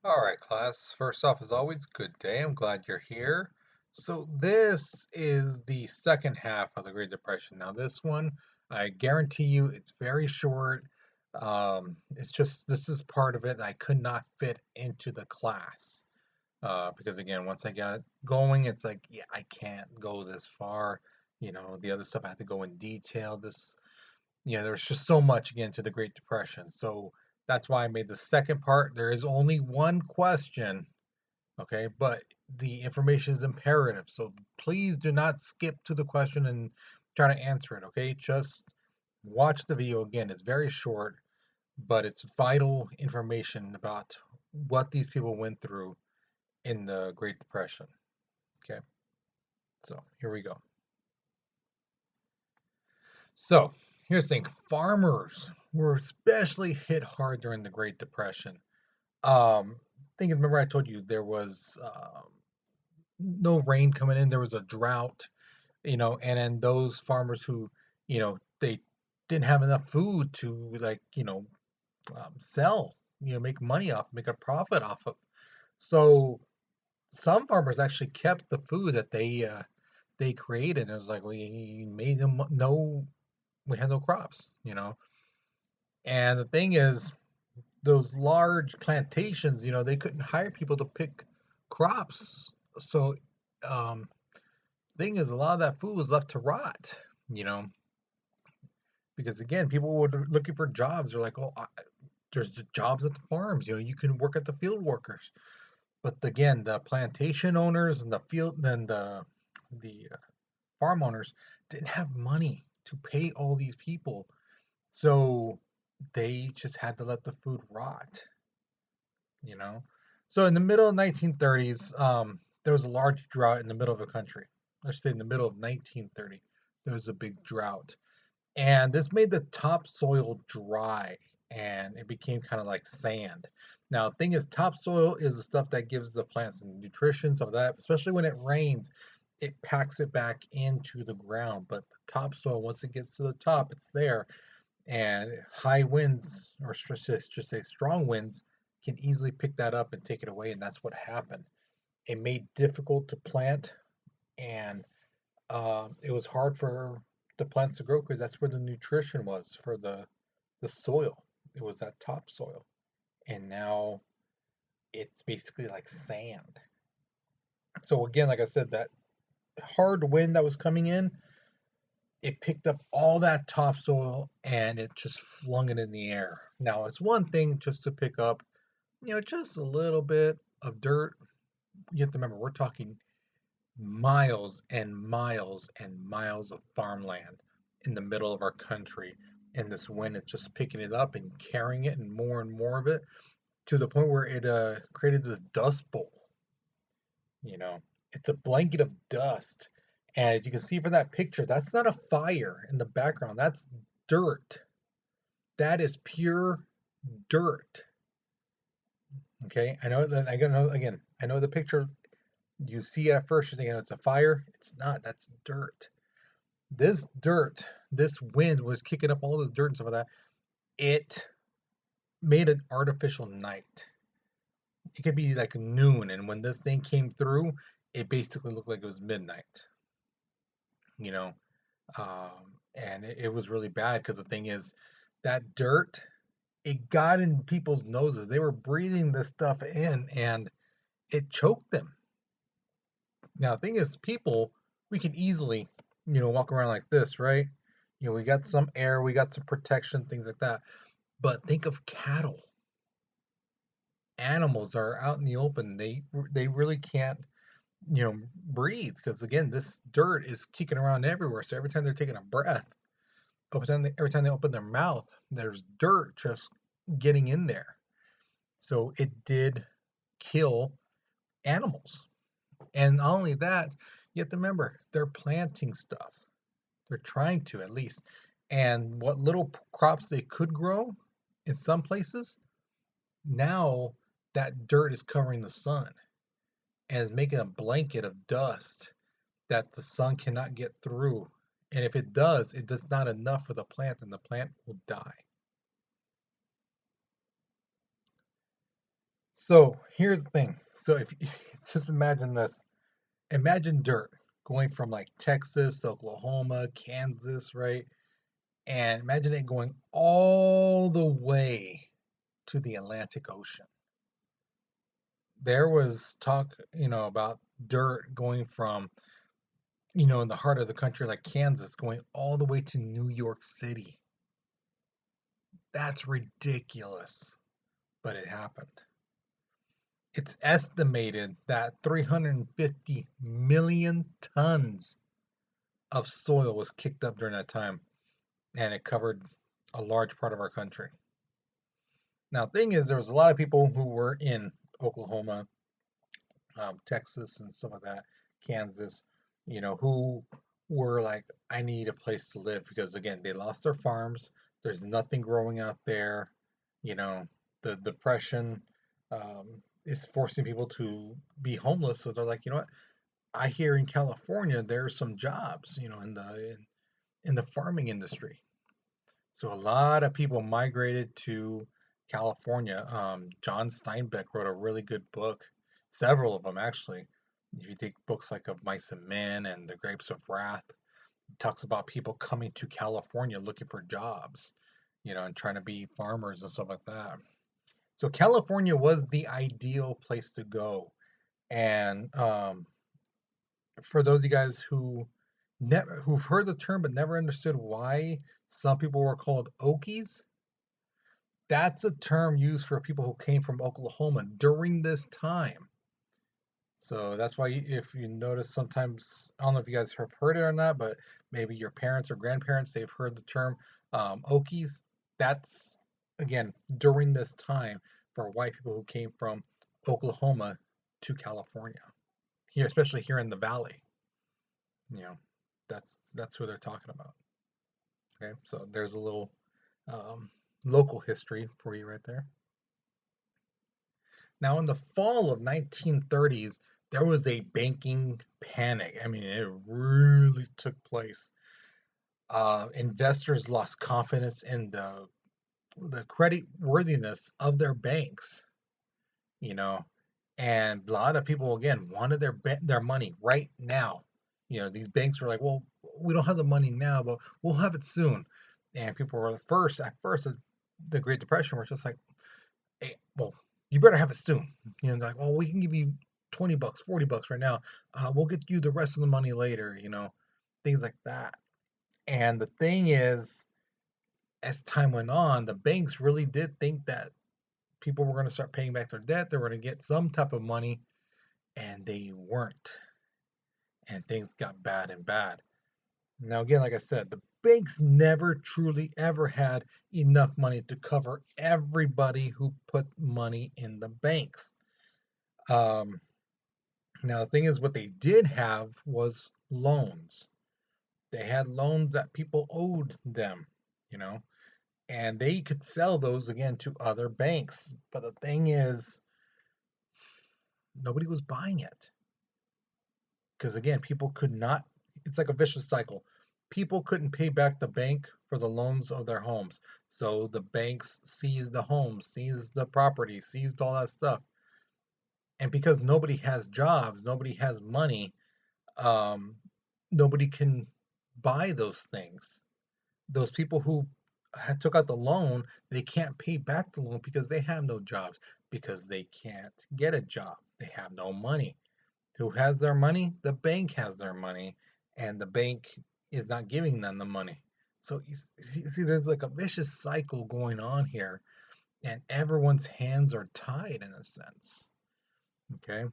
All right, class. First off, as always, good day. I'm glad you're here. So, this is the second half of the Great Depression. Now, this one, I guarantee you, it's very short. It's just this is part of it I could not fit into the class. Because again, once I got it going, it's like, yeah, I can't go this far. The other stuff I had to go in detail. There's just so much again to the Great Depression. So that's why I made the second part. There is only one question, okay, but the information is imperative. So please do not skip to the question and try to answer it, okay? Just watch the video again. It's very short, but it's vital information about what these people went through in the Great Depression, okay? So here we go. So here's the thing, farmers were especially hit hard during the Great Depression. Thing is, remember I told you there was no rain coming in. There was a drought, and then those farmers who, they didn't have enough food to sell, make money off, make a profit off of. So some farmers actually kept the food that they created. It was like we made them no, we had no crops, And the thing is, those large plantations, they couldn't hire people to pick crops. So, um, thing is, a lot of that food was left to rot, you know, because again, people were looking for jobs. They're like, oh, there's jobs at the farms, you can work at the field workers. But again, the plantation owners and the farm owners didn't have money to pay all these people, so they just had to let the food rot. you know. So in the middle of 1930s, there was a large drought in the middle of the country. Let's say in the middle of 1930, there was a big drought, and this made the topsoil dry, and it became kind of like sand. Now, the thing is, topsoil is the stuff that gives the plants the nutrition, so that especially when it rains, it packs it back into the ground. But the topsoil, once it gets to the top, it's there, and high winds, or should say strong winds, can easily pick that up and take it away, and that's what happened. It made difficult to plant, and it was hard for the plants to grow because that's where the nutrition was for the soil. It was that topsoil, and now it's basically like sand. So again, like I said, that hard wind that was coming in, it picked up all that topsoil and it just flung it in the air. Now, it's one thing just to pick up, just a little bit of dirt. You have to remember, we're talking miles and miles and miles of farmland in the middle of our country. And this wind is just picking it up and carrying it and more of it to the point where it created this dust bowl. You know, it's a blanket of dust. And as you can see from that picture, that's not a fire in the background. That's dirt. That is pure dirt. Okay, I know that. I know again. I know the picture. You see it at first, you're thinking it's a fire. It's not. That's dirt. This dirt, this wind was kicking up all this dirt and stuff like that. It made an artificial night. It could be like noon, and when this thing came through, it basically looked like it was midnight. You know, and it was really bad because the thing is, that dirt, it got in people's noses. They were breathing this stuff in, and it choked them. Now, the thing is, people, we can easily, walk around like this, right? We got some air, we got some protection, things like that. But think of cattle. Animals are out in the open. They really can't, breathe because again, this dirt is kicking around everywhere. So every time they're taking a breath, every time they open their mouth, there's dirt just getting in there. So it did kill animals. And not only that, you have to remember they're planting stuff. They're trying to at least. And what little crops they could grow in some places, now that dirt is covering the sun and is making a blanket of dust that the sun cannot get through. And if it does not enough for the plant, and the plant will die. So here's the thing. So if just imagine this, imagine dirt going from like Texas, Oklahoma, Kansas, right? And imagine it going all the way to the Atlantic Ocean. There was talk, about dirt going from, in the heart of the country like Kansas, going all the way to New York City. That's ridiculous, but it happened. It's estimated that 350 million tons of soil was kicked up during that time, and it covered a large part of our country. Now, the thing is, there was a lot of people who were in Oklahoma, Texas, and some of that, Kansas, who were like, I need a place to live because, again, they lost their farms. There's nothing growing out there. You know, the depression is forcing people to be homeless. So they're like, you know what? I hear in California there's some jobs, in the farming industry. So a lot of people migrated to California. John Steinbeck wrote a really good book, several of them actually. If you take books like Of Mice and Men and The Grapes of Wrath, it talks about people coming to California looking for jobs, and trying to be farmers and stuff like that. So California was the ideal place to go. And for those of you guys who've heard the term but never understood why some people were called Okies, that's a term used for people who came from Oklahoma during this time. So that's why if you notice sometimes, I don't know if you guys have heard it or not, but maybe your parents or grandparents, they've heard the term Okies. That's, again, during this time for white people who came from Oklahoma to California. Here, especially here in the valley. You know, that's who they're talking about. Okay, so there's a little um, local history for you right there. Now, in the fall of 1930s, there was a banking panic. I mean, it really took place. Investors lost confidence in the credit worthiness of their banks, you know, and a lot of people again wanted their money right now. These banks were like, well, we don't have the money now, but we'll have it soon. And people were at first, the Great Depression was just like, hey, well, you better have it soon. Like, well, we can give you $20, $40 right now. We'll get you the rest of the money later. Things like that. And the thing is, as time went on, the banks really did think that people were going to start paying back their debt. They were going to get some type of money, and they weren't. And things got bad and bad. Now, again, like I said, the banks never truly ever had enough money to cover everybody who put money in the banks. Um, Now, the thing is, what they did have was loans. They had loans that people owed them, you know, and they could sell those again to other banks. But the thing is, nobody was buying it because, again, people could not, it's like a vicious cycle. People couldn't pay back the bank for the loans of their homes. So the banks seized the homes, seized the property, seized all that stuff. And because nobody has jobs, nobody has money, um, nobody can buy those things. Those people who took out the loan, they can't pay back the loan because they have no jobs, because they can't get a job. They have no money. Who has their money? The bank has their money, and the bank is not giving them the money. So you see, there's like a vicious cycle going on here, and everyone's hands are tied in a sense. Okay.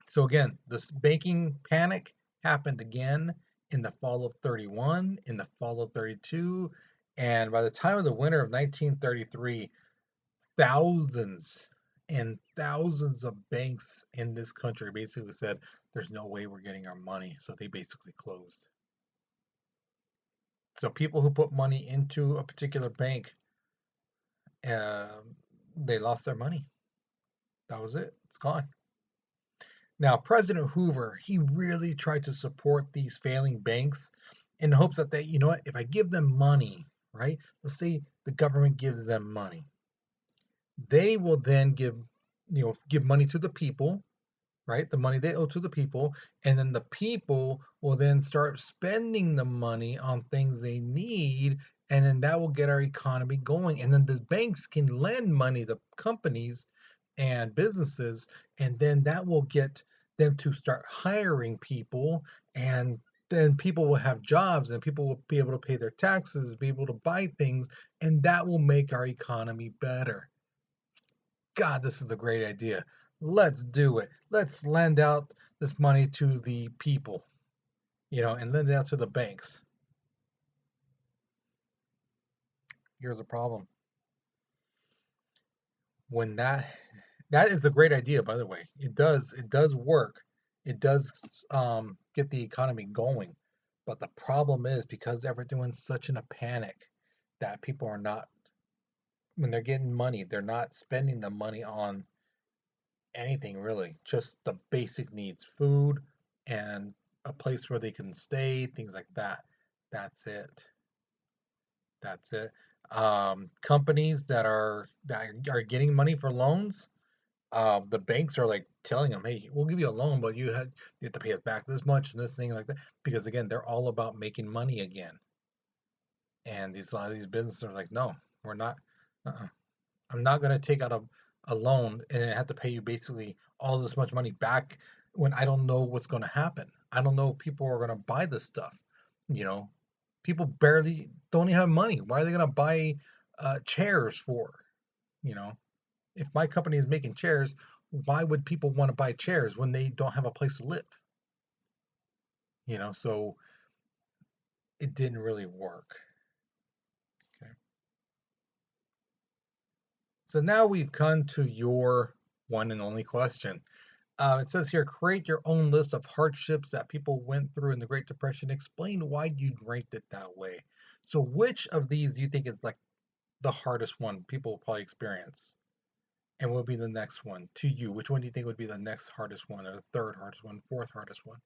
So again, this banking panic happened again in the fall of 31, in the fall of 32, and by the time of the winter of 1933, thousands and thousands of banks in this country basically said, there's no way we're getting our money. So they basically closed. So people who put money into a particular bank, uh, they lost their money. That was it. It's gone. Now, President Hoover, he really tried to support these failing banks in hopes that they, you know what, if I give them money, right? Let's say the government gives them money. They will then give give money to the people, right? The money they owe to the people, and then the people will then start spending the money on things they need, and then that will get our economy going. And then the banks can lend money to companies and businesses, and then that will get them to start hiring people, and then people will have jobs, and people will be able to pay their taxes, be able to buy things, and that will make our economy better. God, this is a great idea. Let's do it. Let's lend out this money to the people, and lend it out to the banks. Here's a problem. When that is a great idea, by the way. It does work. It does get the economy going. But the problem is because everyone's such in a panic that people are not, when they're getting money, they're not spending the money on anything really, just the basic needs, food and a place where they can stay, things like that. That's it. That's it. Companies that are getting money for loans, the banks are like telling them, "Hey, we'll give you a loan, but you have to pay us back this much and this thing like that," because again, they're all about making money again. And a lot of these businesses are like, "No, we're not. Uh-uh. I'm not gonna take out a loan and I have to pay you basically all this much money back when I don't know what's gonna happen. I don't know if people are gonna buy this stuff. You know, people barely don't even have money. Why are they gonna buy chairs for? You know, if my company is making chairs, why would people want to buy chairs when they don't have a place to live? So it didn't really work. Okay. So now we've come to your one and only question. It says here, create your own list of hardships that people went through in the Great Depression. Explain why you'd ranked it that way. So, which of these do you think is like the hardest one people will probably experience? And what would be the next one to you? Which one do you think would be the next hardest one, or the third hardest one, fourth hardest one?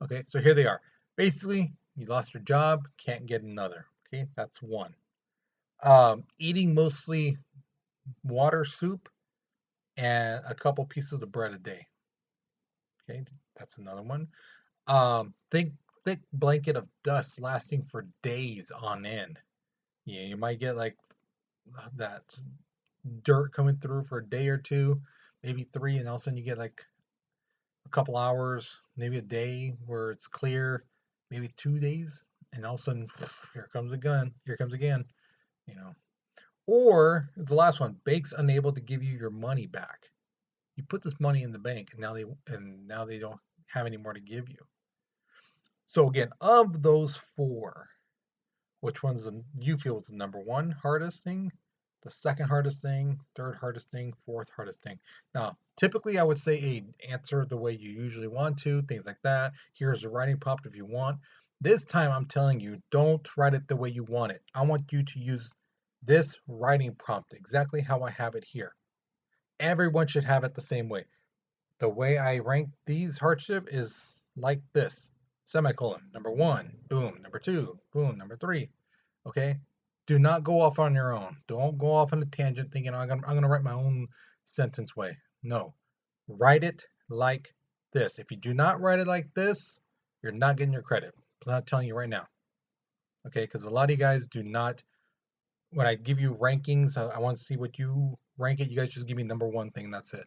Okay, so here they are. Basically, you lost your job, can't get another. Okay, that's one. Eating mostly water, soup, and a couple pieces of bread a day. Okay, that's another one. Thick blanket of dust lasting for days on end. Yeah, you might get like that dirt coming through for a day or two, maybe three, and all of a sudden you get like a couple hours, maybe a day where it's clear, maybe 2 days, and all of a sudden here comes a gun, here comes again, you know. Or it's the last one, banks unable to give you your money back. You put this money in the bank and now they don't have any more to give you. So again, of those four, which one's you feel is the number one hardest thing, the second hardest thing, third hardest thing, fourth hardest thing? Now, typically I would say answer the way you usually want to, things like that. Here's a writing prompt if you want. This time I'm telling you, don't write it the way you want it. I want you to use this writing prompt exactly how I have it here. Everyone should have it the same way. The way I rank these hardship is like this. Semicolon, number one, boom, number two, boom, number three. Okay? Do not go off on your own. Don't go off on a tangent thinking I'm gonna write my own sentence way. No. Write it like this. If you do not write it like this, you're not getting your credit. I'm not telling you right now. Okay? Because a lot of you guys do not, when I give you rankings, I want to see what you rank it. You guys just give me number one thing, and that's it.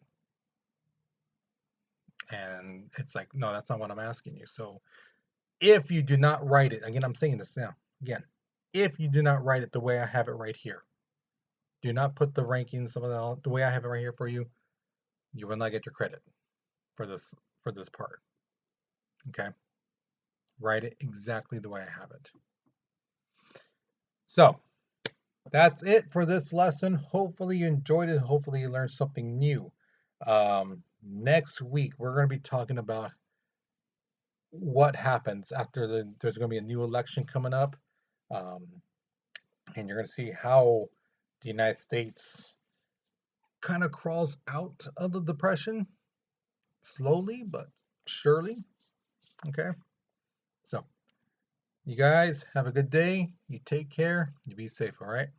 And it's like, no, that's not what I'm asking you. So if you do not write it, again, I'm saying this now, again, if you do not write it the way I have it right here, do not put the rankings of the way I have it right here for you, you will not get your credit for this part. Okay? Write it exactly the way I have it. So that's it for this lesson. Hopefully you enjoyed it. Hopefully you learned something new. Next week we're going to be talking about what happens after there's going to be a new election coming up. Um, and you're going to see how the United States kind of crawls out of the depression slowly but surely. Okay, so you guys have a good day. You take care. You be safe. All right.